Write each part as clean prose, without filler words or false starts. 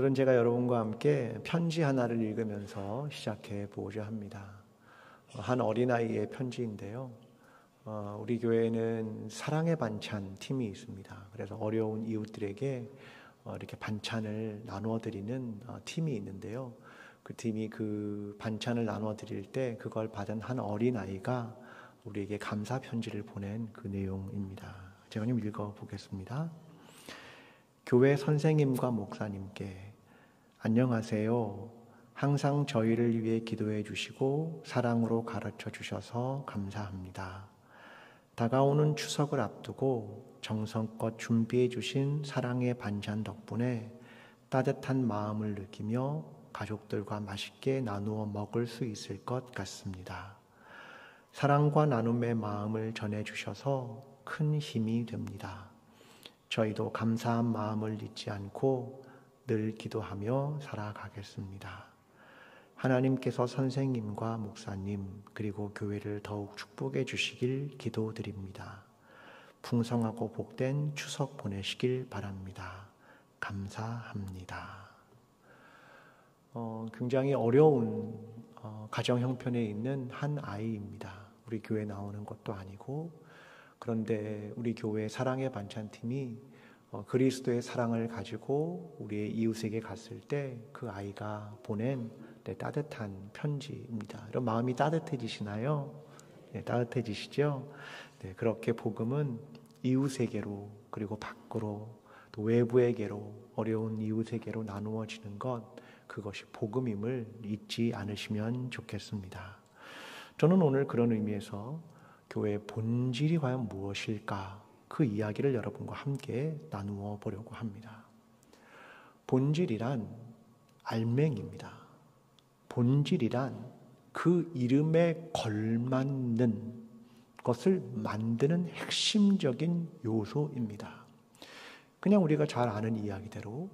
오늘은 제가 여러분과 함께 편지 하나를 읽으면서 시작해 보고자 합니다. 한 어린아이의 편지인데요. 우리 교회에는 사랑의 반찬 팀이 있습니다. 그래서 어려운 이웃들에게 이렇게 반찬을 나누어 드리는 팀이 있는데요. 그 팀이 그 반찬을 나누어 드릴 때 그걸 받은 한 어린아이가 우리에게 감사 편지를 보낸 그 내용입니다. 제가 좀 읽어 보겠습니다. 교회 선생님과 목사님께 안녕하세요. 항상 저희를 위해 기도해 주시고 사랑으로 가르쳐 주셔서 감사합니다. 다가오는 추석을 앞두고 정성껏 준비해 주신 사랑의 반찬 덕분에 따뜻한 마음을 느끼며 가족들과 맛있게 나누어 먹을 수 있을 것 같습니다. 사랑과 나눔의 마음을 전해 주셔서 큰 힘이 됩니다. 저희도 감사한 마음을 잊지 않고 늘 기도하며 살아가겠습니다. 하나님께서 선생님과 목사님 그리고 교회를 더욱 축복해 주시길 기도드립니다. 풍성하고 복된 추석 보내시길 바랍니다. 감사합니다. 굉장히 어려운 가정 형편에 있는 한 아이입니다. 우리 교회 나오는 것도 아니고, 그런데 우리 교회 사랑의 반찬팀이 그리스도의 사랑을 가지고 우리의 이웃에게 갔을 때 그 아이가 보낸 따뜻한 편지입니다. 여러분 마음이 따뜻해지시나요? 네, 따뜻해지시죠? 네, 그렇게 복음은 이웃에게로 그리고 밖으로 또 외부에게로 어려운 이웃에게로 나누어지는 것, 그것이 복음임을 잊지 않으시면 좋겠습니다. 저는 오늘 그런 의미에서 교회의 본질이 과연 무엇일까? 그 이야기를 여러분과 함께 나누어 보려고 합니다. 본질이란 알맹입니다. 본질이란 그 이름에 걸맞는 것을 만드는 핵심적인 요소입니다. 그냥 우리가 잘 아는 이야기대로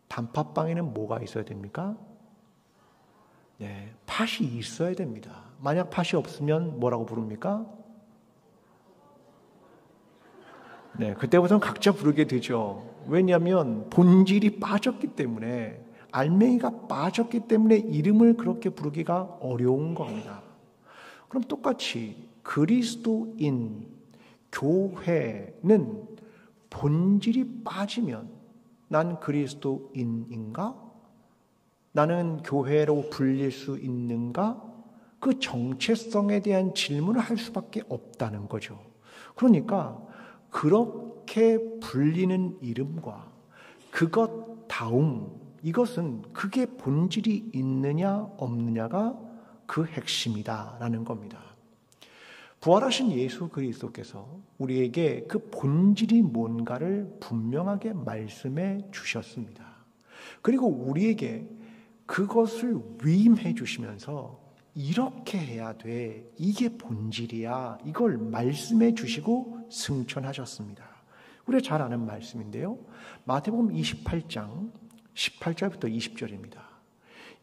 단팥빵에는 뭐가 있어야 됩니까? 네, 팥이 있어야 됩니다. 만약 팥이 없으면 뭐라고 부릅니까? 네, 그때부터는 각자 부르게 되죠. 왜냐하면 본질이 빠졌기 때문에, 알맹이가 빠졌기 때문에 이름을 그렇게 부르기가 어려운 겁니다. 그럼 똑같이 그리스도인 교회는 본질이 빠지면 난 그리스도인인가? 나는 교회로 불릴 수 있는가? 그 정체성에 대한 질문을 할 수밖에 없다는 거죠. 그러니까 그렇게 불리는 이름과 그것 다음, 이것은 그게 본질이 있느냐 없느냐가 그 핵심이다라는 겁니다. 부활하신 예수 그리스도께서 우리에게 그 본질이 뭔가를 분명하게 말씀해 주셨습니다. 그리고 우리에게 그것을 위임해 주시면서 이렇게 해야 돼, 이게 본질이야, 이걸 말씀해 주시고 승천하셨습니다. 우리가 잘 아는 말씀인데요, 마태복음 28장 18절부터 20절입니다.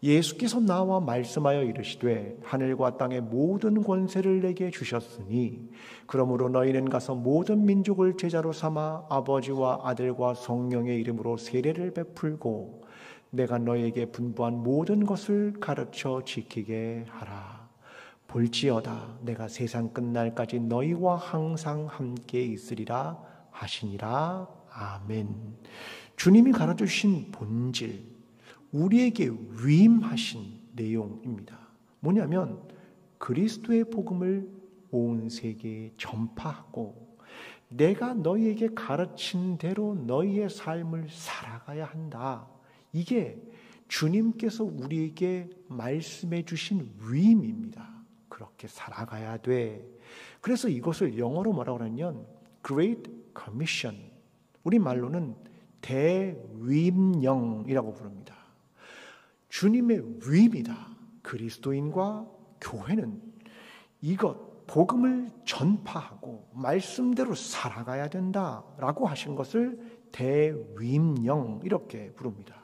예수께서 나와 말씀하여 이르시되 하늘과 땅의 모든 권세를 내게 주셨으니 그러므로 너희는 가서 모든 민족을 제자로 삼아 아버지와 아들과 성령의 이름으로 세례를 베풀고 내가 너희에게 분부한 모든 것을 가르쳐 지키게 하라. 볼지어다 내가 세상 끝날까지 너희와 항상 함께 있으리라 하시니라. 아멘. 주님이 가르쳐 주신 본질, 우리에게 위임하신 내용입니다. 뭐냐면 그리스도의 복음을 온 세계에 전파하고 내가 너희에게 가르친 대로 너희의 삶을 살아가야 한다. 이게 주님께서 우리에게 말씀해 주신 위임입니다. 그렇게 살아가야 돼. 그래서 이것을 영어로 뭐라고 하냐면 Great Commission, 우리말로는 대위임령이라고 부릅니다. 주님의 위임이다. 그리스도인과 교회는 이것 복음을 전파하고 말씀대로 살아가야 된다라고 하신 것을 대위임령 이렇게 부릅니다.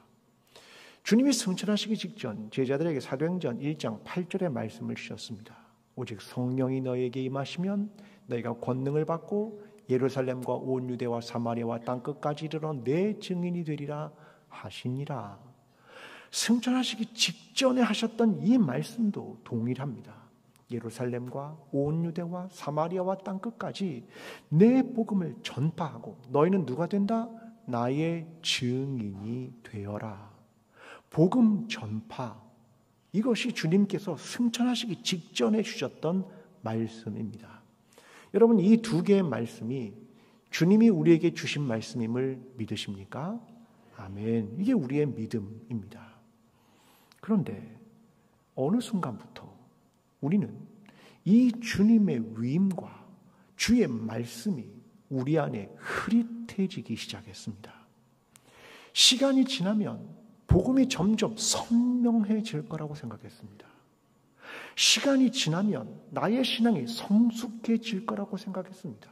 주님이 승천하시기 직전 제자들에게 사도행전 1장 8절의 말씀을 주셨습니다. 오직 성령이 너희에게 임하시면 너희가 권능을 받고 예루살렘과 온 유대와 사마리아와 땅끝까지 이르러 내 증인이 되리라 하시니라. 승천하시기 직전에 하셨던 이 말씀도 동일합니다. 예루살렘과 온 유대와 사마리아와 땅끝까지 내 복음을 전파하고 너희는 누가 된다? 나의 증인이 되어라. 복음 전파, 이것이 주님께서 승천하시기 직전에 주셨던 말씀입니다. 여러분, 이 두 개의 말씀이 주님이 우리에게 주신 말씀임을 믿으십니까? 아멘. 이게 우리의 믿음입니다. 그런데 어느 순간부터 우리는 이 주님의 위임과 주의 말씀이 우리 안에 흐릿해지기 시작했습니다. 시간이 지나면 복음이 점점 선명해질 거라고 생각했습니다. 시간이 지나면 나의 신앙이 성숙해질 거라고 생각했습니다.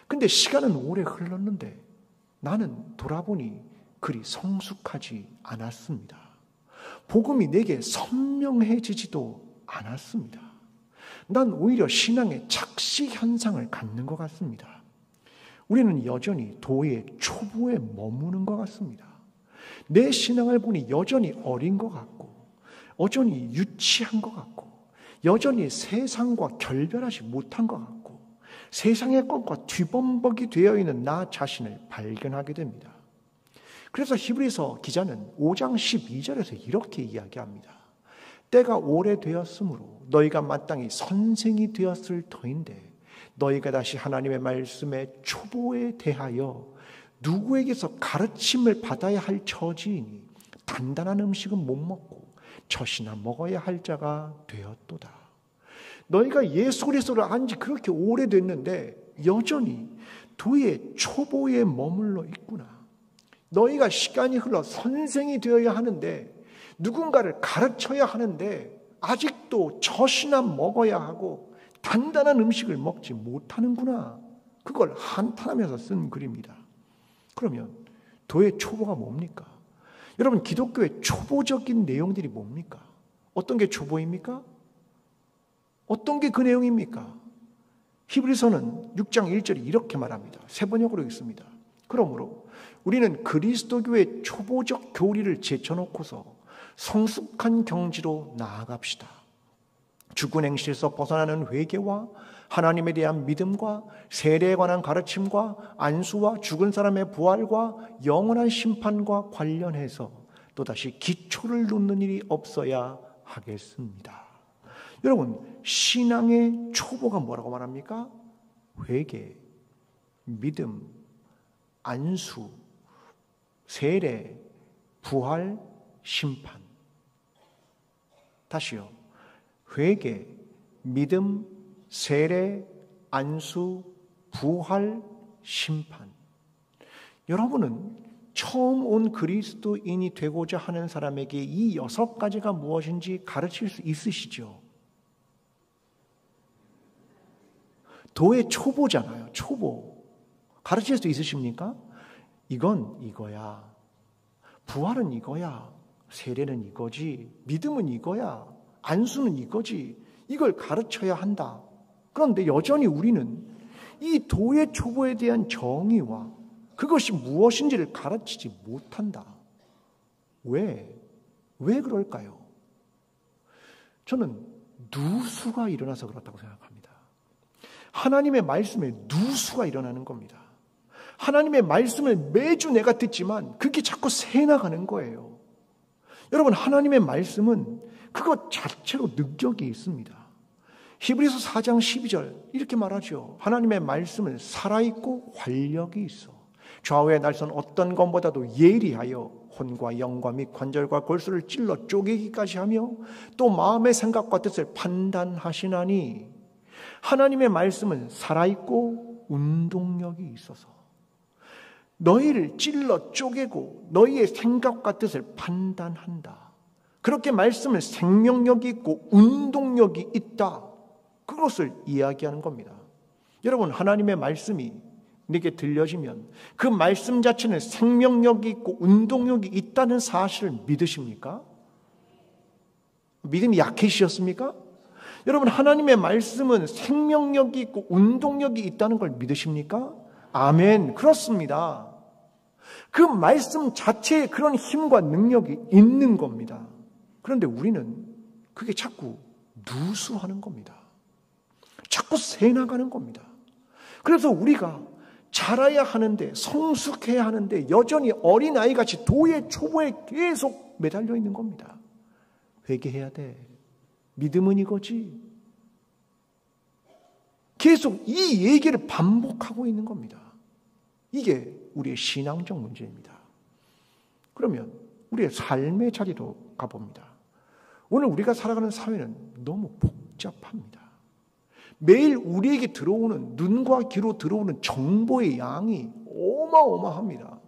근데 시간은 오래 흘렀는데 나는 돌아보니 그리 성숙하지 않았습니다. 복음이 내게 선명해지지도 않았습니다. 난 오히려 신앙의 착시 현상을 갖는 것 같습니다. 우리는 여전히 도의 초보에 머무는 것 같습니다. 내 신앙을 보니 여전히 어린 것 같고, 여전히 유치한 것 같고, 여전히 세상과 결별하지 못한 것 같고, 세상의 것과 뒤범벅이 되어 있는 나 자신을 발견하게 됩니다. 그래서 히브리서 기자는 5장 12절에서 이렇게 이야기합니다. 때가 오래되었으므로 너희가 마땅히 선생이 되었을 터인데 너희가 다시 하나님의 말씀의 초보에 대하여 누구에게서 가르침을 받아야 할 처지이니 단단한 음식은 못 먹고 젖이나 먹어야 할 자가 되었도다. 너희가 예수 그리스도를 안 지 그렇게 오래됐는데 여전히 도의 초보에 머물러 있구나. 너희가 시간이 흘러 선생이 되어야 하는데, 누군가를 가르쳐야 하는데 아직도 젖이나 먹어야 하고 단단한 음식을 먹지 못하는구나. 그걸 한탄하면서 쓴 글입니다. 그러면 도의 초보가 뭡니까? 여러분, 기독교의 초보적인 내용들이 뭡니까? 어떤 게 초보입니까? 어떤 게 그 내용입니까? 히브리서는 6장 1절이 이렇게 말합니다. 세 번역으로 읽습니다. 그러므로 우리는 그리스도교의 초보적 교리를 제쳐놓고서 성숙한 경지로 나아갑시다. 죽은 행실에서 벗어나는 회개와 하나님에 대한 믿음과 세례에 관한 가르침과 안수와 죽은 사람의 부활과 영원한 심판과 관련해서 또다시 기초를 놓는 일이 없어야 하겠습니다. 여러분, 신앙의 초보가 뭐라고 말합니까? 회개, 믿음, 안수, 세례, 부활, 심판. 다시요. 회개, 믿음, 세례, 안수, 부활, 심판. 여러분은 처음 온 그리스도인이 되고자 하는 사람에게 이 6가지가 무엇인지 가르칠 수 있으시죠? 도의 초보잖아요. 초보. 가르칠 수 있으십니까? 이건 이거야. 부활은 이거야. 세례는 이거지. 믿음은 이거야. 안수는 이거지. 이걸 가르쳐야 한다. 그런데 여전히 우리는 이 도의 초보에 대한 정의와 그것이 무엇인지를 가르치지 못한다. 왜 그럴까요? 저는 누수가 일어나서 그렇다고 생각합니다. 하나님의 말씀에 누수가 일어나는 겁니다. 하나님의 말씀을 매주 내가 듣지만 그게 자꾸 새나가는 거예요. 여러분, 하나님의 말씀은 그것 자체로 능력이 있습니다. 히브리서 4장 12절 이렇게 말하죠. 하나님의 말씀은 살아있고 활력이 있어 좌우의 날선 어떤 것보다도 예리하여 혼과 영과 및 관절과 골수를 찔러 쪼개기까지 하며 또 마음의 생각과 뜻을 판단하시나니. 하나님의 말씀은 살아있고 운동력이 있어서 너희를 찔러 쪼개고 너희의 생각과 뜻을 판단한다. 그렇게 말씀은 생명력이 있고 운동력이 있다. 그것을 이야기하는 겁니다. 여러분, 하나님의 말씀이 내게 들려지면 그 말씀 자체는 생명력이 있고 운동력이 있다는 사실을 믿으십니까? 믿음이 약해지셨습니까? 여러분, 하나님의 말씀은 생명력이 있고 운동력이 있다는 걸 믿으십니까? 아멘. 그렇습니다. 그 말씀 자체에 그런 힘과 능력이 있는 겁니다. 그런데 우리는 그게 자꾸 누수하는 겁니다. 자꾸 새나가는 겁니다. 그래서 우리가 자라야 하는데, 성숙해야 하는데 여전히 어린아이같이 도의 초보에 계속 매달려 있는 겁니다. 회개해야 돼. 믿음은 이거지. 계속 이 얘기를 반복하고 있는 겁니다. 이게 우리의 신앙적 문제입니다. 그러면 우리의 삶의 자리로 가봅니다. 오늘 우리가 살아가는 사회는 너무 복잡합니다. 매일 우리에게 들어오는, 눈과 귀로 들어오는 정보의 양이 어마어마합니다.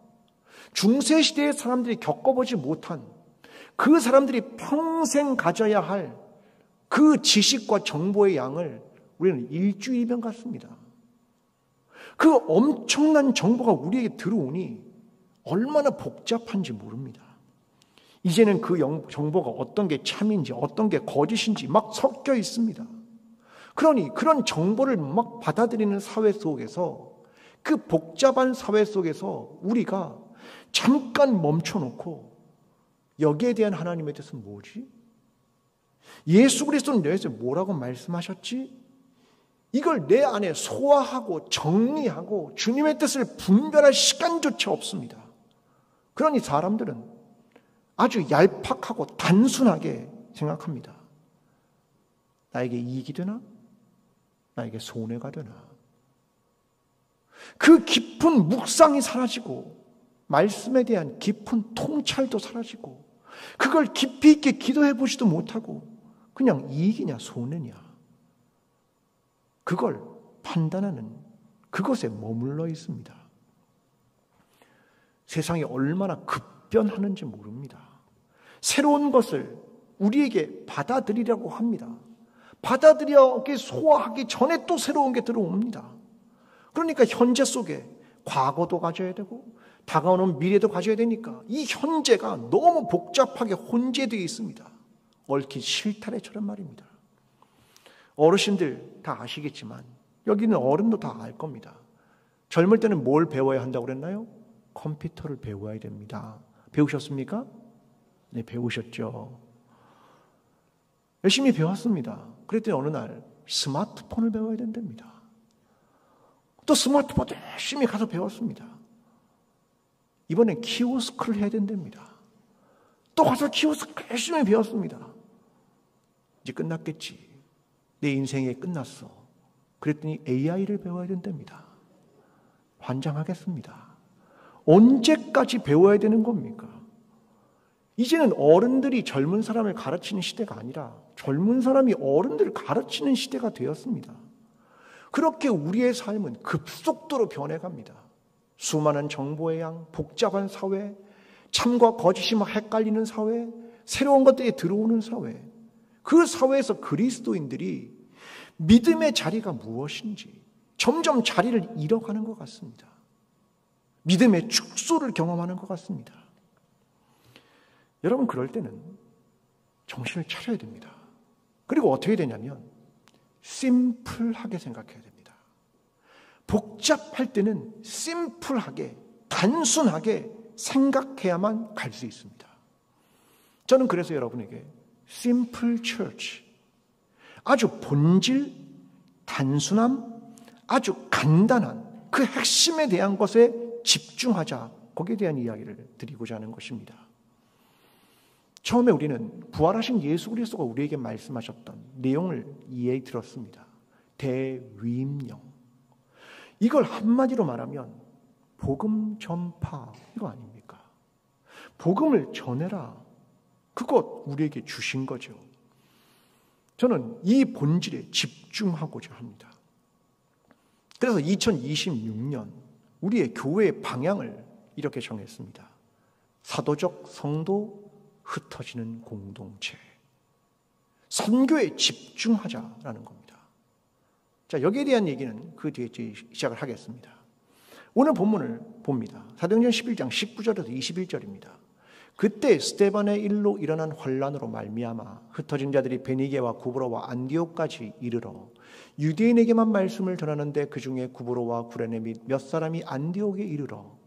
중세시대의 사람들이 겪어보지 못한, 그 사람들이 평생 가져야 할 그 지식과 정보의 양을 우리는 일주일이면 갖습니다. 그 엄청난 정보가 우리에게 들어오니 얼마나 복잡한지 모릅니다. 이제는 그 정보가 어떤 게 참인지 어떤 게 거짓인지 막 섞여 있습니다. 그러니 그런 정보를 막 받아들이는 사회 속에서, 그 복잡한 사회 속에서 우리가 잠깐 멈춰놓고 여기에 대한 하나님의 뜻은 뭐지? 예수 그리스도는 내에서 뭐라고 말씀하셨지? 이걸 내 안에 소화하고 정리하고 주님의 뜻을 분별할 시간조차 없습니다. 그러니 사람들은 아주 얄팍하고 단순하게 생각합니다. 나에게 이익이 되나? 나에게 손해가 되나? 그 깊은 묵상이 사라지고 말씀에 대한 깊은 통찰도 사라지고 그걸 깊이 있게 기도해 보지도 못하고 그냥 이익이냐 손해냐 그걸 판단하는 그것에 머물러 있습니다. 세상이 얼마나 급변하는지 모릅니다. 새로운 것을 우리에게 받아들이려고 합니다. 받아들여 소화하기 전에 또 새로운 게 들어옵니다. 그러니까 현재 속에 과거도 가져야 되고 다가오는 미래도 가져야 되니까 이 현재가 너무 복잡하게 혼재되어 있습니다. 얽힌 실타래처럼 말입니다. 어르신들 다 아시겠지만 여기는 어른도 다 알 겁니다. 젊을 때는 뭘 배워야 한다고 그랬나요? 컴퓨터를 배워야 됩니다. 배우셨습니까? 네, 배우셨죠. 열심히 배웠습니다. 그랬더니 어느 날 스마트폰을 배워야 된답니다. 또 스마트폰 열심히 가서 배웠습니다. 이번엔 키오스크를 해야 된답니다. 또 가서 키오스크 열심히 배웠습니다. 이제 끝났겠지. 내 인생이 끝났어. 그랬더니 AI를 배워야 된답니다. 환장하겠습니다. 언제까지 배워야 되는 겁니까? 이제는 어른들이 젊은 사람을 가르치는 시대가 아니라 젊은 사람이 어른들을 가르치는 시대가 되었습니다. 그렇게 우리의 삶은 급속도로 변해갑니다. 수많은 정보의 양, 복잡한 사회, 참과 거짓이 막 헷갈리는 사회, 새로운 것들이 들어오는 사회, 그 사회에서 그리스도인들이 믿음의 자리가 무엇인지 점점 자리를 잃어가는 것 같습니다. 믿음의 축소를 경험하는 것 같습니다. 여러분, 그럴 때는 정신을 차려야 됩니다. 그리고 어떻게 되냐면 심플하게 생각해야 됩니다. 복잡할 때는 심플하게, 단순하게 생각해야만 갈 수 있습니다. 저는 그래서 여러분에게 심플 처치, 아주 본질, 단순함, 아주 간단한 그 핵심에 대한 것에 집중하자, 거기에 대한 이야기를 드리고자 하는 것입니다. 처음에 우리는 부활하신 예수 그리스도가 우리에게 말씀하셨던 내용을 이해해 들었습니다. 대위임령. 이걸 한마디로 말하면 복음 전파, 이거 아닙니까? 복음을 전해라. 그것 우리에게 주신 거죠. 저는 이 본질에 집중하고자 합니다. 그래서 2026년 우리의 교회의 방향을 이렇게 정했습니다. 사도적 성도 흩어지는 공동체. 선교에 집중하자라는 겁니다. 자, 여기에 대한 얘기는 그 뒤에 시작을 하겠습니다. 오늘 본문을 봅니다. 사도행전 11장 19절에서 21절입니다. 그때 스데반의 일로 일어난 환란으로 말미암아 흩어진 자들이 베니게와 구브로와 안디옥까지 이르러 유대인에게만 말씀을 전하는데 그 중에 구브로와 구레네 및 몇 사람이 안디옥에 이르러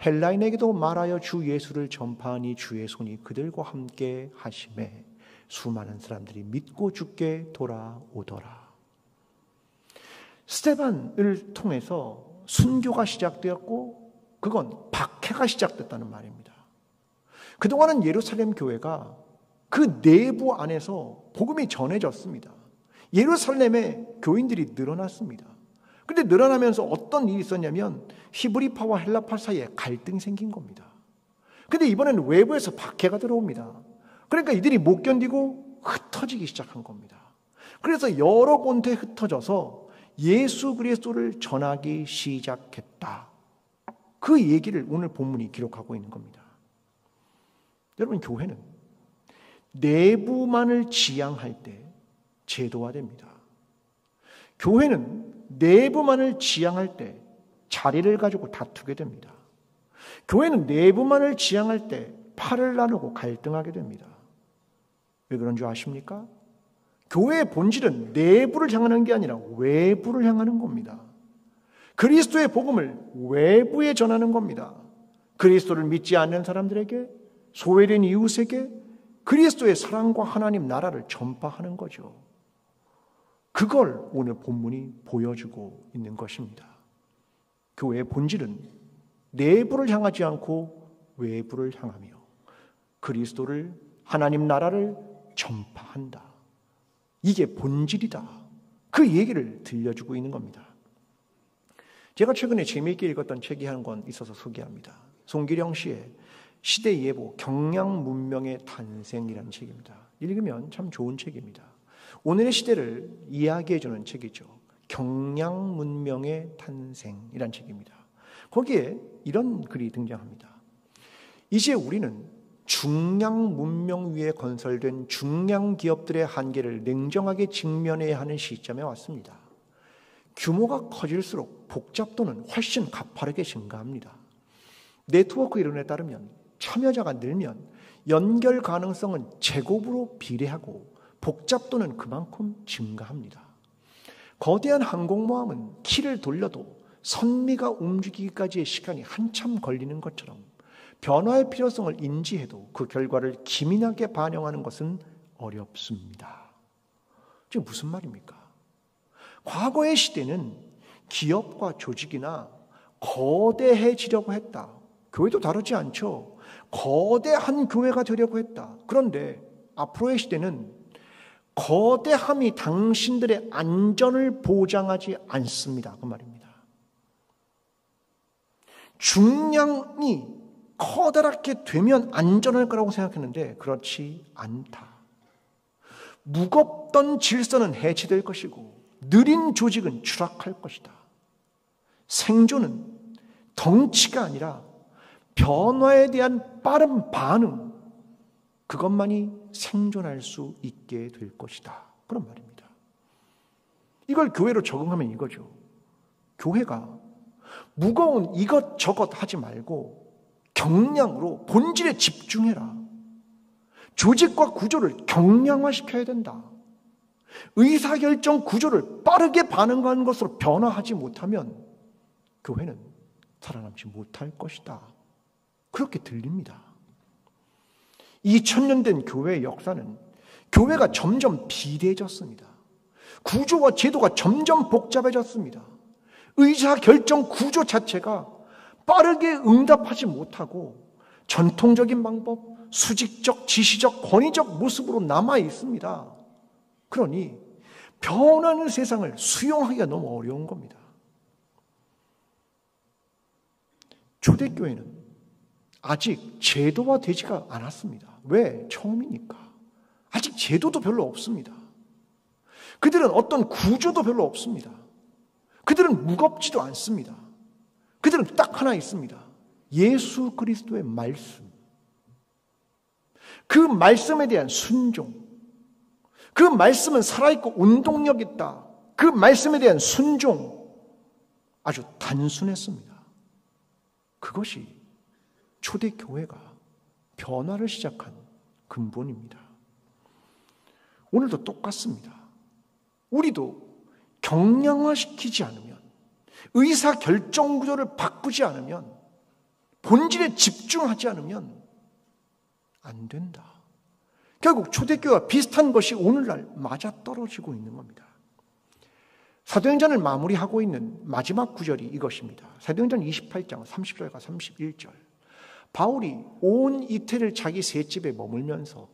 헬라인에게도 말하여 주 예수를 전파하니 주의 손이 그들과 함께 하심에 수많은 사람들이 믿고 주께 돌아오더라. 스데반을 통해서 순교가 시작되었고 그건 박해가 시작됐다는 말입니다. 그동안은 예루살렘 교회가 그 내부 안에서 복음이 전해졌습니다. 예루살렘에 교인들이 늘어났습니다. 근데 늘어나면서 어떤 일이 있었냐면 히브리파와 헬라파 사이에 갈등이 생긴 겁니다. 근데 이번에는 외부에서 박해가 들어옵니다. 그러니까 이들이 못 견디고 흩어지기 시작한 겁니다. 그래서 여러 군데 흩어져서 예수 그리스도를 전하기 시작했다. 그 얘기를 오늘 본문이 기록하고 있는 겁니다. 여러분, 교회는 내부만을 지향할 때 제도화됩니다. 교회는 내부만을 지향할 때 자리를 가지고 다투게 됩니다. 교회는 내부만을 지향할 때 팔을 나누고 갈등하게 됩니다. 왜 그런 줄 아십니까? 교회의 본질은 내부를 향하는 게 아니라 외부를 향하는 겁니다. 그리스도의 복음을 외부에 전하는 겁니다. 그리스도를 믿지 않는 사람들에게, 소외된 이웃에게 그리스도의 사랑과 하나님 나라를 전파하는 거죠. 그걸 오늘 본문이 보여주고 있는 것입니다. 교회의 본질은 내부를 향하지 않고 외부를 향하며 그리스도를, 하나님 나라를 전파한다. 이게 본질이다. 그 얘기를 들려주고 있는 겁니다. 제가 최근에 재미있게 읽었던 책이 한 권 있어서 소개합니다. 송기령 씨의 시대 예보 경량 문명의 탄생이라는 책입니다. 읽으면 참 좋은 책입니다. 오늘의 시대를 이야기해주는 책이죠. 경량 문명의 탄생이라는 책입니다. 거기에 이런 글이 등장합니다. 이제 우리는 중량 문명 위에 건설된 중량 기업들의 한계를 냉정하게 직면해야 하는 시점에 왔습니다. 규모가 커질수록 복잡도는 훨씬 가파르게 증가합니다. 네트워크 이론에 따르면 참여자가 늘면 연결 가능성은 제곱으로 비례하고 복잡도는 그만큼 증가합니다. 거대한 항공모함은 키를 돌려도 선미가 움직이기까지의 시간이 한참 걸리는 것처럼 변화의 필요성을 인지해도 그 결과를 기민하게 반영하는 것은 어렵습니다. 지금 무슨 말입니까? 과거의 시대는 기업과 조직이나 거대해지려고 했다. 교회도 다르지 않죠. 거대한 교회가 되려고 했다. 그런데 앞으로의 시대는 거대함이 당신들의 안전을 보장하지 않습니다. 그 말입니다. 중량이 커다랗게 되면 안전할 거라고 생각했는데 그렇지 않다. 무겁던 질서는 해체될 것이고 느린 조직은 추락할 것이다. 생존은 덩치가 아니라 변화에 대한 빠른 반응, 그것만이 생존할 수 있게 될 것이다. 그런 말입니다. 이걸 교회로 적응하면 이거죠. 교회가 무거운 이것저것 하지 말고 경량으로 본질에 집중해라. 조직과 구조를 경량화시켜야 된다. 의사결정 구조를 빠르게 반응하는 것으로 변화하지 못하면 교회는 살아남지 못할 것이다. 그렇게 들립니다. 2000년 된 교회의 역사는 교회가 점점 비대해졌습니다. 구조와 제도가 점점 복잡해졌습니다. 의사결정 구조 자체가 빠르게 응답하지 못하고 전통적인 방법, 수직적, 지시적, 권위적 모습으로 남아 있습니다. 그러니 변하는 세상을 수용하기가 너무 어려운 겁니다. 초대교회는 아직 제도화되지가 않았습니다. 왜? 처음이니까. 아직 제도도 별로 없습니다. 그들은 어떤 구조도 별로 없습니다. 그들은 무겁지도 않습니다. 그들은 딱 하나 있습니다. 예수 그리스도의 말씀. 그 말씀에 대한 순종. 그 말씀은 살아있고 운동력 있다. 그 말씀에 대한 순종. 아주 단순했습니다. 그것이 초대교회가 변화를 시작한 근본입니다. 오늘도 똑같습니다. 우리도 경량화시키지 않으면, 의사결정 구조를 바꾸지 않으면 본질에 집중하지 않으면 안 된다. 결국 초대교회와 비슷한 것이 오늘날 맞아떨어지고 있는 겁니다. 사도행전을 마무리하고 있는 마지막 구절이 이것입니다. 사도행전 28장 30절과 31절. 바울이 온 이태를 자기 셋집에 머물면서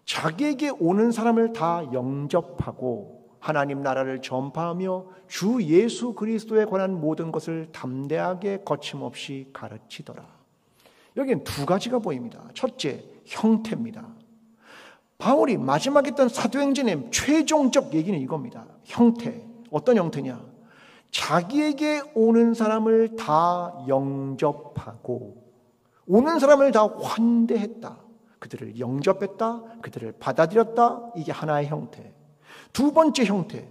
자기에게 오는 사람을 다 영접하고 하나님 나라를 전파하며 주 예수 그리스도에 관한 모든 것을 담대하게 거침없이 가르치더라. 여기는 두 가지가 보입니다. 첫째, 형태입니다. 바울이 마지막에 했던 사도행전의 최종적 얘기는 이겁니다. 형태. 어떤 형태냐? 자기에게 오는 사람을 다 영접하고 오는 사람을 다 환대했다. 그들을 영접했다. 그들을 받아들였다. 이게 하나의 형태. 두 번째 형태,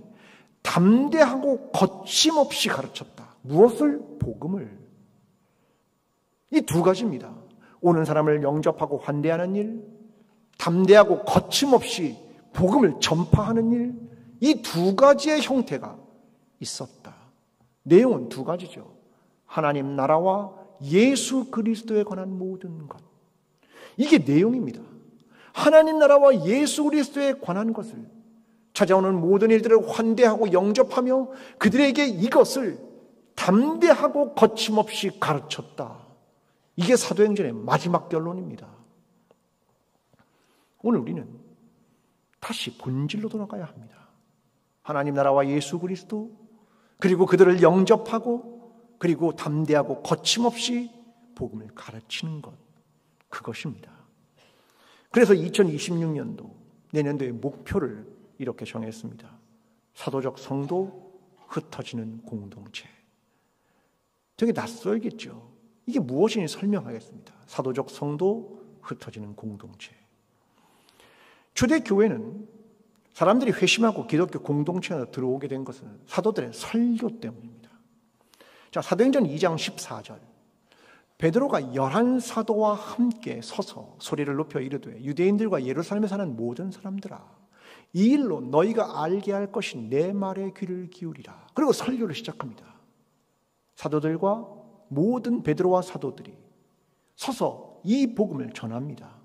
담대하고 거침없이 가르쳤다. 무엇을? 복음을. 이 두 가지입니다. 오는 사람을 영접하고 환대하는 일, 담대하고 거침없이 복음을 전파하는 일, 이 두 가지의 형태가 있었다. 내용은 두 가지죠. 하나님 나라와 예수 그리스도에 관한 모든 것. 이게 내용입니다. 하나님 나라와 예수 그리스도에 관한 것을 찾아오는 모든 일들을 환대하고 영접하며 그들에게 이것을 담대하고 거침없이 가르쳤다. 이게 사도행전의 마지막 결론입니다. 오늘 우리는 다시 본질로 돌아가야 합니다. 하나님 나라와 예수 그리스도, 그리고 그들을 영접하고 그리고 담대하고 거침없이 복음을 가르치는 것, 그것입니다. 그래서 2026년도 내년도의 목표를 이렇게 정했습니다. 사도적 성도, 흩어지는 공동체. 되게 낯설겠죠. 이게 무엇인지 설명하겠습니다. 사도적 성도, 흩어지는 공동체. 초대교회는 사람들이 회심하고 기독교 공동체에 들어오게 된 것은 사도들의 설교 때문입니다. 자, 사도행전 2장 14절. 베드로가 11사도와 함께 서서 소리를 높여 이르되 유대인들과 예루살렘에 사는 모든 사람들아, 이 일로 너희가 알게 할 것이 내 말에 귀를 기울이라. 그리고 설교를 시작합니다. 사도들과 모든 베드로와 사도들이 서서 이 복음을 전합니다.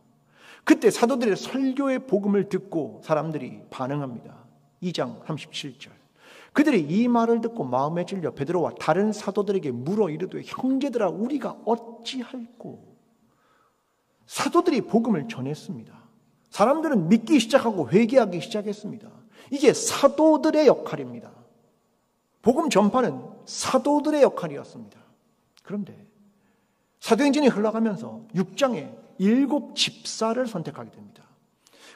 그때 사도들의 설교의 복음을 듣고 사람들이 반응합니다. 2장 37절. 그들이 이 말을 듣고 마음에 찔려 베드로와 다른 사도들에게 물어 이르되 형제들아 우리가 어찌할꼬. 사도들이 복음을 전했습니다. 사람들은 믿기 시작하고 회개하기 시작했습니다. 이게 사도들의 역할입니다. 복음 전파는 사도들의 역할이었습니다. 그런데 사도행전이 흘러가면서 6장에 7 집사를 선택하게 됩니다.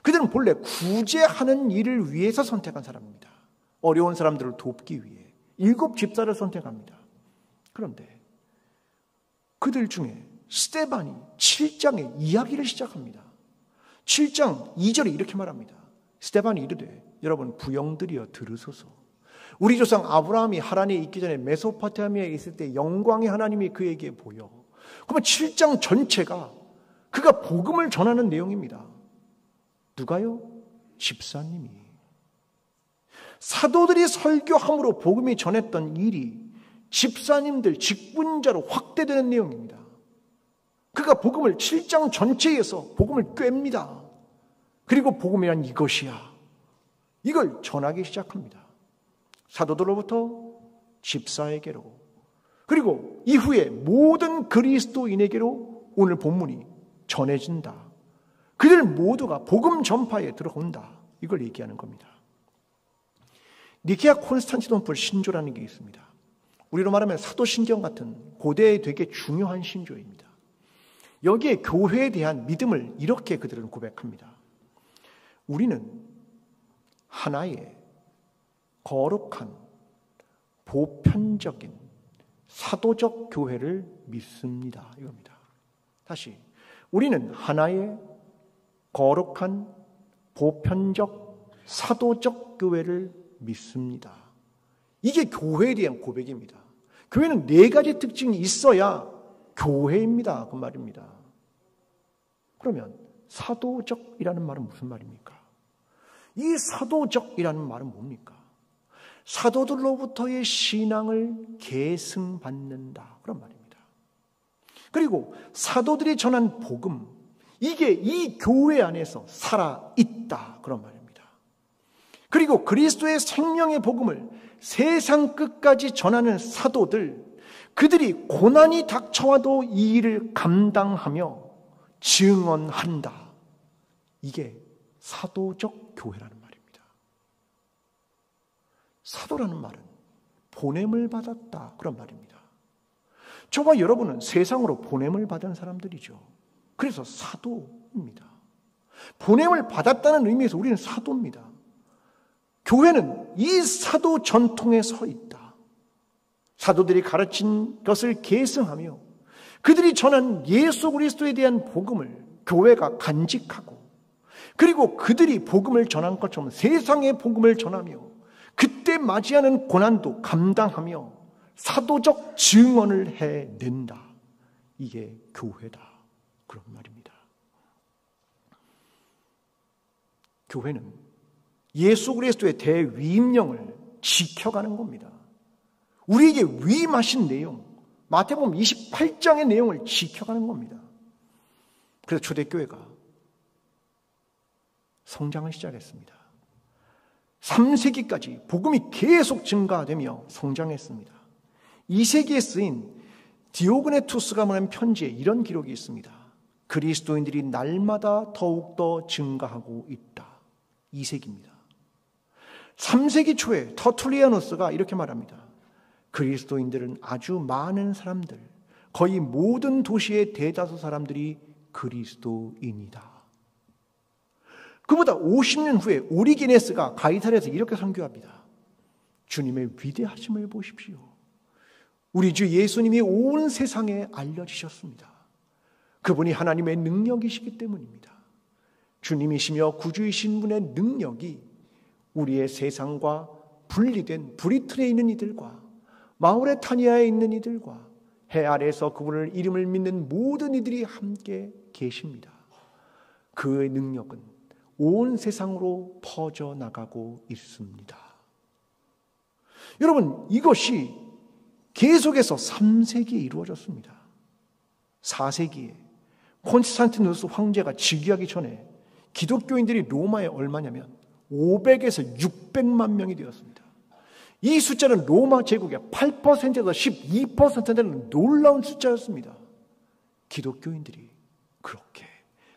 그들은 본래 구제하는 일을 위해서 선택한 사람입니다. 어려운 사람들을 돕기 위해 7 집사를 선택합니다. 그런데 그들 중에 스데반이 7장에 이야기를 시작합니다. 7장 2절에 이렇게 말합니다. 스데반이 이르되 여러분 부영들이여 들으소서. 우리 조상 아브라함이 하란에 있기 전에 메소포타미아에 있을 때 영광의 하나님이 그에게 보여. 그러면 7장 전체가 그가 복음을 전하는 내용입니다. 누가요? 집사님이. 사도들이 설교함으로 복음이 전했던 일이 집사님들, 직분자로 확대되는 내용입니다. 그가 복음을 7장 전체에서 복음을 꿰입니다. 그리고 복음이란 이것이야. 이걸 전하기 시작합니다. 사도들로부터 집사에게로, 그리고 이후에 모든 그리스도인에게로 오늘 본문이 전해진다. 그들 모두가 복음 전파에 들어온다. 이걸 얘기하는 겁니다. 니케아 콘스탄티노플 신조라는 게 있습니다. 우리로 말하면 사도신경 같은 고대에 되게 중요한 신조입니다. 여기에 교회에 대한 믿음을 이렇게 그들은 고백합니다. 우리는 하나의 거룩한 보편적인 사도적 교회를 믿습니다. 이겁니다. 다시, 우리는 하나의 거룩한 보편적 사도적 교회를 믿습니다. 이게 교회에 대한 고백입니다. 교회는 4가지 특징이 있어야 교회입니다. 그 말입니다. 그러면 사도적이라는 말은 무슨 말입니까? 이 사도적이라는 말은 뭡니까? 사도들로부터의 신앙을 계승받는다. 그런 말입니다. 그리고 사도들이 전한 복음, 이게 이 교회 안에서 살아있다 그런 말입니다. 그리고 그리스도의 생명의 복음을 세상 끝까지 전하는 사도들, 그들이 고난이 닥쳐와도 이 일을 감당하며 증언한다. 이게 사도적 교회라는 말입니다. 사도라는 말은 보냄을 받았다 그런 말입니다. 저와 여러분은 세상으로 보냄을 받은 사람들이죠. 그래서 사도입니다. 보냄을 받았다는 의미에서 우리는 사도입니다. 교회는 이 사도 전통에 서 있다. 사도들이 가르친 것을 계승하며 그들이 전한 예수 그리스도에 대한 복음을 교회가 간직하고, 그리고 그들이 복음을 전한 것처럼 세상의 복음을 전하며 그때 맞이하는 고난도 감당하며 사도적 증언을 해낸다. 이게 교회다 그런 말입니다. 교회는 예수 그리스도의 대위임령을 지켜가는 겁니다. 우리에게 위임하신 내용, 마태복음 28장의 내용을 지켜가는 겁니다. 그래서 초대교회가 성장을 시작했습니다. 3세기까지 복음이 계속 증가되며 성장했습니다. 2세기에 쓰인 디오그네투스가 보낸 편지에 이런 기록이 있습니다. 그리스도인들이 날마다 더욱더 증가하고 있다. 2세기입니다. 3세기 초에 터툴리아누스가 이렇게 말합니다. 그리스도인들은 아주 많은 사람들, 거의 모든 도시의 대다수 사람들이 그리스도인이다. 그보다 50년 후에 오리게네스가 가이사랴에서 이렇게 선교합니다. 주님의 위대하심을 보십시오. 우리 주 예수님이 온 세상에 알려지셨습니다. 그분이 하나님의 능력이시기 때문입니다. 주님이시며 구주이신 분의 능력이 우리의 세상과 분리된 브리튼에 있는 이들과 마우레타니아에 있는 이들과 해 아래에서 그분을 이름을 믿는 모든 이들이 함께 계십니다. 그의 능력은 온 세상으로 퍼져나가고 있습니다. 여러분, 이것이 계속해서 3세기에 이루어졌습니다. 4세기에 콘스탄티누스 황제가 즉위하기 전에 기독교인들이 로마에 얼마냐면 500에서 600만 명이 되었습니다. 이 숫자는 로마 제국의 8%에서 12% 되는 놀라운 숫자였습니다. 기독교인들이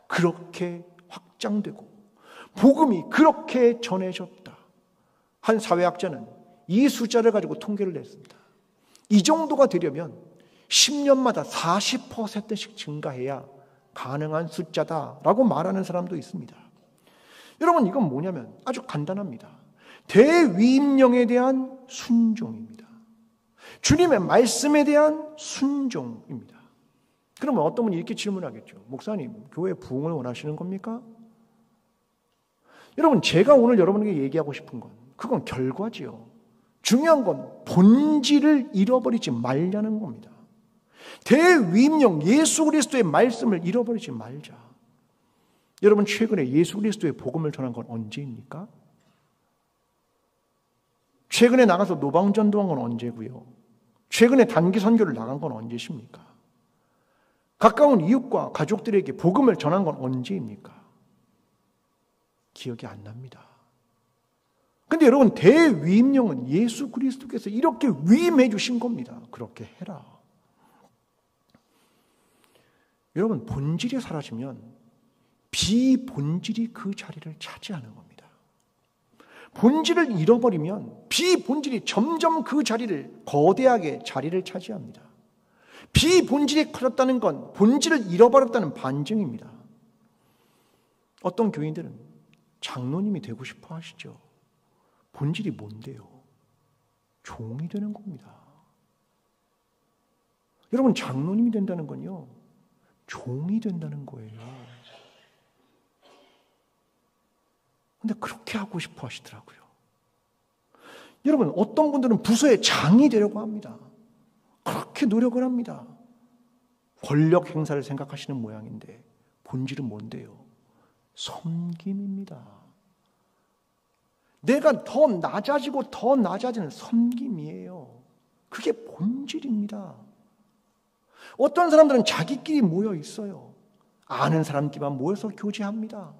그렇게 확장되고 복음이 그렇게 전해졌다. 한 사회학자는 이 숫자를 가지고 통계를 냈습니다. 이 정도가 되려면 10년마다 40%씩 증가해야 가능한 숫자다라고 말하는 사람도 있습니다. 여러분, 이건 뭐냐면 아주 간단합니다. 대위임령에 대한 순종입니다. 주님의 말씀에 대한 순종입니다. 그러면 어떤 분이 이렇게 질문하겠죠. 목사님, 교회 부흥을 원하시는 겁니까? 여러분, 제가 오늘 여러분에게 얘기하고 싶은 건 그건 결과지요. 중요한 건 본질을 잃어버리지 말자는 겁니다. 대위임령 예수 그리스도의 말씀을 잃어버리지 말자. 여러분, 최근에 예수 그리스도의 복음을 전한 건 언제입니까? 최근에 나가서 노방전도한 건 언제고요? 최근에 단기 선교를 나간 건 언제십니까? 가까운 이웃과 가족들에게 복음을 전한 건 언제입니까? 기억이 안 납니다. 근데 여러분, 대위임령은 예수 그리스도께서 이렇게 위임해 주신 겁니다. 그렇게 해라. 여러분, 본질이 사라지면 비본질이 그 자리를 차지하는 겁니다. 본질을 잃어버리면 비본질이 점점 그 자리를 거대하게 자리를 차지합니다. 비본질이 커졌다는 건 본질을 잃어버렸다는 반증입니다. 어떤 교인들은 장로님이 되고 싶어 하시죠. 본질이 뭔데요? 종이 되는 겁니다. 여러분, 장로님이 된다는 건요, 종이 된다는 거예요. 근데 그렇게 하고 싶어 하시더라고요. 여러분, 어떤 분들은 부서의 장이 되려고 합니다. 그렇게 노력을 합니다. 권력 행사를 생각하시는 모양인데 본질은 뭔데요? 섬김입니다. 내가 더 낮아지고 더 낮아지는 섬김이에요. 그게 본질입니다. 어떤 사람들은 자기끼리 모여 있어요. 아는 사람끼리만 모여서 교제합니다.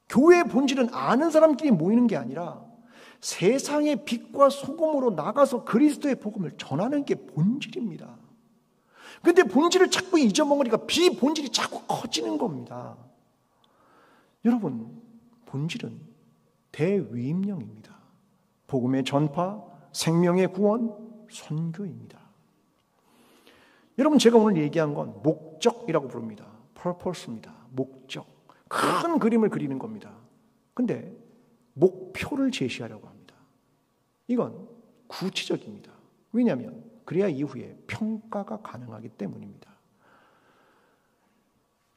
교회의 본질은 아는 사람끼리 모이는 게 아니라 세상의 빛과 소금으로 나가서 그리스도의 복음을 전하는 게 본질입니다. 그런데 본질을 자꾸 잊어먹으니까 비본질이 자꾸 커지는 겁니다. 여러분, 본질은 대위임령입니다. 복음의 전파, 생명의 구원, 선교입니다. 여러분, 제가 오늘 얘기한 건 목적이라고 부릅니다. purpose입니다. 목적. 큰 그림을 그리는 겁니다. 근데 목표를 제시하려고 합니다. 이건 구체적입니다. 왜냐하면 그래야 이후에 평가가 가능하기 때문입니다.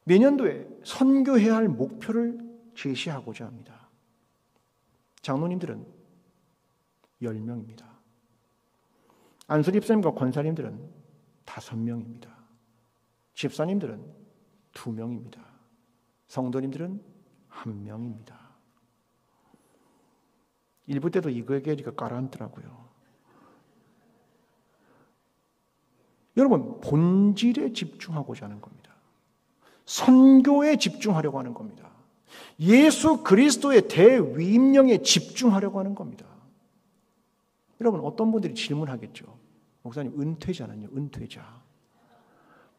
내년도에 선교해야 할 목표를 제시하고자 합니다. 장로님들은 10명입니다. 안수리 집사님과 권사님들은 5명입니다. 집사님들은 2명입니다. 성도님들은 1명입니다. 일부 때도 이거 얘기하니까 깔아앉더라고요. 여러분, 본질에 집중하고자 하는 겁니다. 선교에 집중하려고 하는 겁니다. 예수 그리스도의 대위임령에 집중하려고 하는 겁니다. 여러분, 어떤 분들이 질문하겠죠. 목사님, 은퇴자는요? 은퇴자.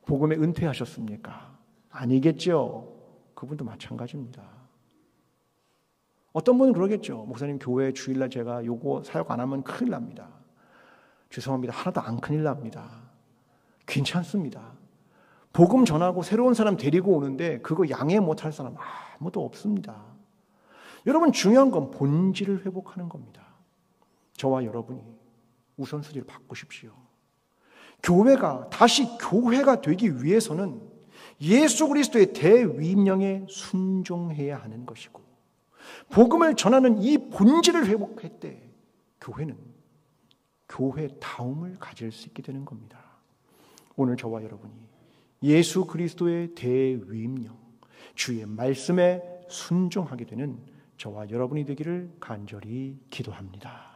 복음에 은퇴하셨습니까? 아니겠죠. 그분도 마찬가지입니다. 어떤 분은 그러겠죠. 목사님, 교회 주일날 제가 요거 사역 안 하면 큰일 납니다. 죄송합니다. 하나도 안 큰일 납니다. 괜찮습니다. 복음 전하고 새로운 사람 데리고 오는데 그거 양해 못할 사람 아무도 없습니다. 여러분, 중요한 건 본질을 회복하는 겁니다. 저와 여러분이 우선순위를 바꾸십시오. 교회가 다시 교회가 되기 위해서는 예수 그리스도의 대위임령에 순종해야 하는 것이고, 복음을 전하는 이 본질을 회복할 때 교회는 교회다움을 가질 수 있게 되는 겁니다. 오늘 저와 여러분이 예수 그리스도의 대위임령, 주의 말씀에 순종하게 되는 저와 여러분이 되기를 간절히 기도합니다.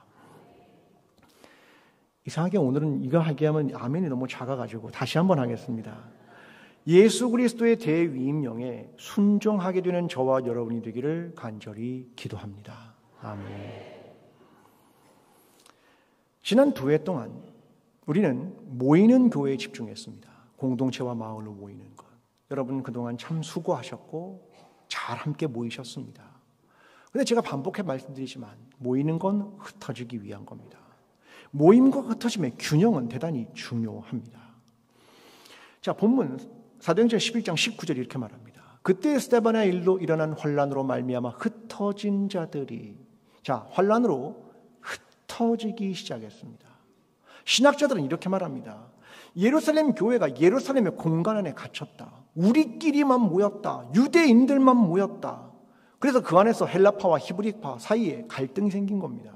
이상하게 오늘은 이거 하게 하면 아멘이 너무 작아가지고 다시 한번 하겠습니다. 예수 그리스도의 대위임령에 순종하게 되는 저와 여러분이 되기를 간절히 기도합니다. 아멘. 지난 2회 동안 우리는 모이는 교회에 집중했습니다. 공동체와 마을로 모이는 것. 여러분 그동안 참 수고하셨고 잘 함께 모이셨습니다. 그런데 제가 반복해 말씀드리지만 모이는 건 흩어지기 위한 겁니다. 모임과 흩어짐의 균형은 대단히 중요합니다. 자, 본문 사도행전 11장 19절 이렇게 말합니다. 그때 스데반의 일로 일어난 환란으로 말미암아 흩어진 자들이, 자, 환란으로 흩어지기 시작했습니다. 신학자들은 이렇게 말합니다. 예루살렘 교회가 예루살렘의 공간 안에 갇혔다. 우리끼리만 모였다. 유대인들만 모였다. 그래서 그 안에서 헬라파와 히브리파 사이에 갈등이 생긴 겁니다.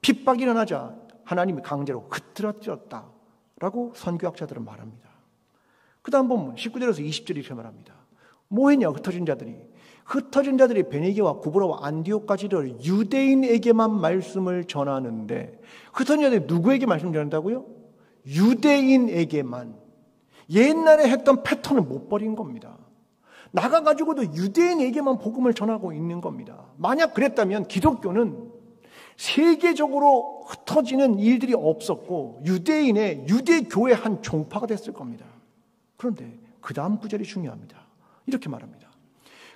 핍박이 일어나자 하나님이 강제로 흐트러뜨렸다라고 선교학자들은 말합니다. 그 다음 본문 19절에서 20절이 이렇게 말합니다. 뭐 했냐 흩어진 자들이. 흩어진 자들이 베니게와 구브로와 안디옥까지 이르러 유대인에게만 말씀을 전하는데, 흩어진 자들이 누구에게 말씀을 전한다고요? 유대인에게만. 옛날에 했던 패턴을 못 버린 겁니다. 나가가지고도 유대인에게만 복음을 전하고 있는 겁니다. 만약 그랬다면 기독교는 세계적으로 흩어지는 일들이 없었고 유대인의 유대교의 한 종파가 됐을 겁니다. 그런데 그 다음 구절이 중요합니다. 이렇게 말합니다.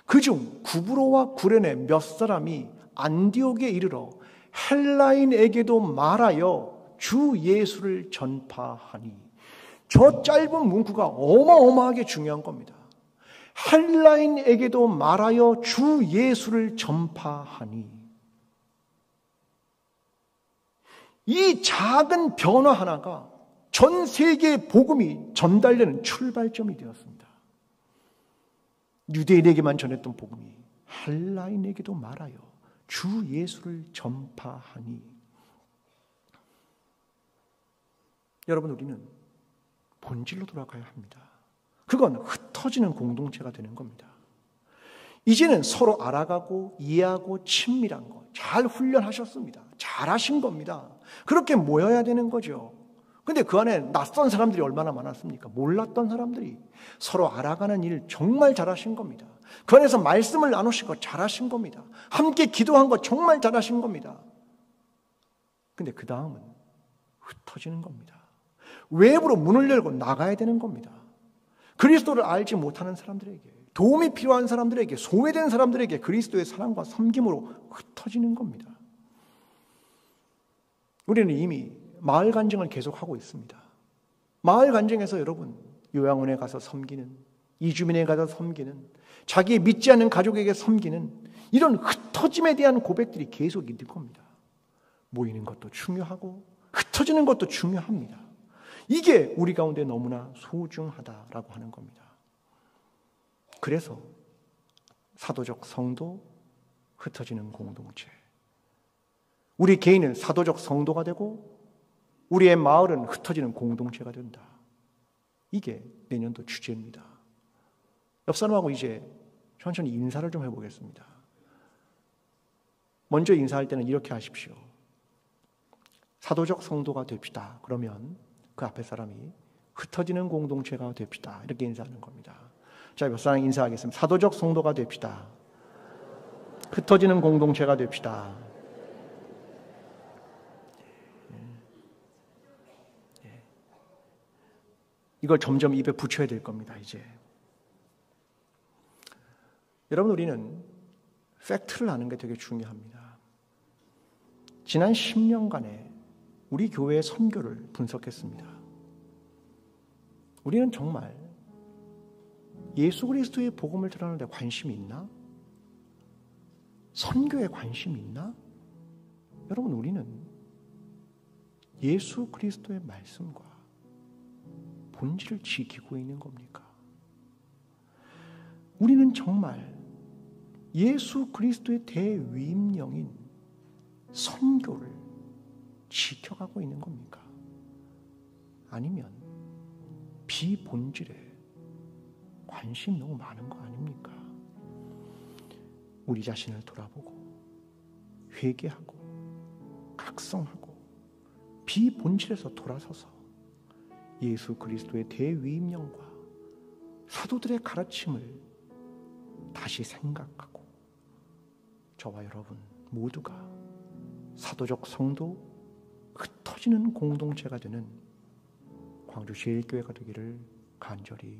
그중 구브로와 구레네 몇 사람이 안디옥에 이르러 헬라인에게도 말하여 주 예수를 전파하니. 저 짧은 문구가 어마어마하게 중요한 겁니다. 헬라인에게도 말하여 주 예수를 전파하니. 이 작은 변화 하나가 전 세계의 복음이 전달되는 출발점이 되었습니다. 유대인에게만 전했던 복음이 헬라인에게도 말하여 주 예수를 전파하니. 여러분, 우리는 본질로 돌아가야 합니다. 그건 흩어지는 공동체가 되는 겁니다. 이제는 서로 알아가고 이해하고 친밀한 거 잘 훈련하셨습니다. 잘하신 겁니다. 그렇게 모여야 되는 거죠. 근데 그 안에 낯선 사람들이 얼마나 많았습니까? 몰랐던 사람들이 서로 알아가는 일 정말 잘하신 겁니다. 그 안에서 말씀을 나누시고 잘하신 겁니다. 함께 기도한 거 정말 잘하신 겁니다. 근데 그 다음은 흩어지는 겁니다. 외부로 문을 열고 나가야 되는 겁니다. 그리스도를 알지 못하는 사람들에게, 도움이 필요한 사람들에게, 소외된 사람들에게 그리스도의 사랑과 섬김으로 흩어지는 겁니다. 우리는 이미 마을 간증을 계속하고 있습니다. 마을 간증에서 여러분, 요양원에 가서 섬기는, 이주민에 가서 섬기는, 자기의 믿지 않는 가족에게 섬기는 이런 흩어짐에 대한 고백들이 계속 있는 겁니다. 모이는 것도 중요하고 흩어지는 것도 중요합니다. 이게 우리 가운데 너무나 소중하다라고 하는 겁니다. 그래서 사도적 성도, 흩어지는 공동체. 우리 개인은 사도적 성도가 되고 우리의 마을은 흩어지는 공동체가 된다. 이게 내년도 주제입니다. 옆 사람하고 이제 천천히 인사를 좀 해보겠습니다. 먼저 인사할 때는 이렇게 하십시오. 사도적 성도가 됩시다. 그러면 그 앞에 사람이 흩어지는 공동체가 됩시다. 이렇게 인사하는 겁니다. 자, 옆 사람 인사하겠습니다. 사도적 성도가 됩시다. 흩어지는 공동체가 됩시다. 이걸 점점 입에 붙여야 될 겁니다, 이제. 여러분, 우리는 팩트를 아는 게 되게 중요합니다. 지난 10년간의 우리 교회의 선교를 분석했습니다. 우리는 정말 예수 그리스도의 복음을 전하는 데 관심이 있나? 선교에 관심이 있나? 여러분, 우리는 예수 그리스도의 말씀과 본질을 지키고 있는 겁니까? 우리는 정말 예수 그리스도의 대위임령인 선교를 지켜가고 있는 겁니까? 아니면 비본질에 관심이 너무 많은 거 아닙니까? 우리 자신을 돌아보고 회개하고 각성하고 비본질에서 돌아서서 예수 그리스도의 대위임령과 사도들의 가르침을 다시 생각하고 저와 여러분 모두가 사도적 성도, 흩어지는 공동체가 되는 광주 제1교회가 되기를 간절히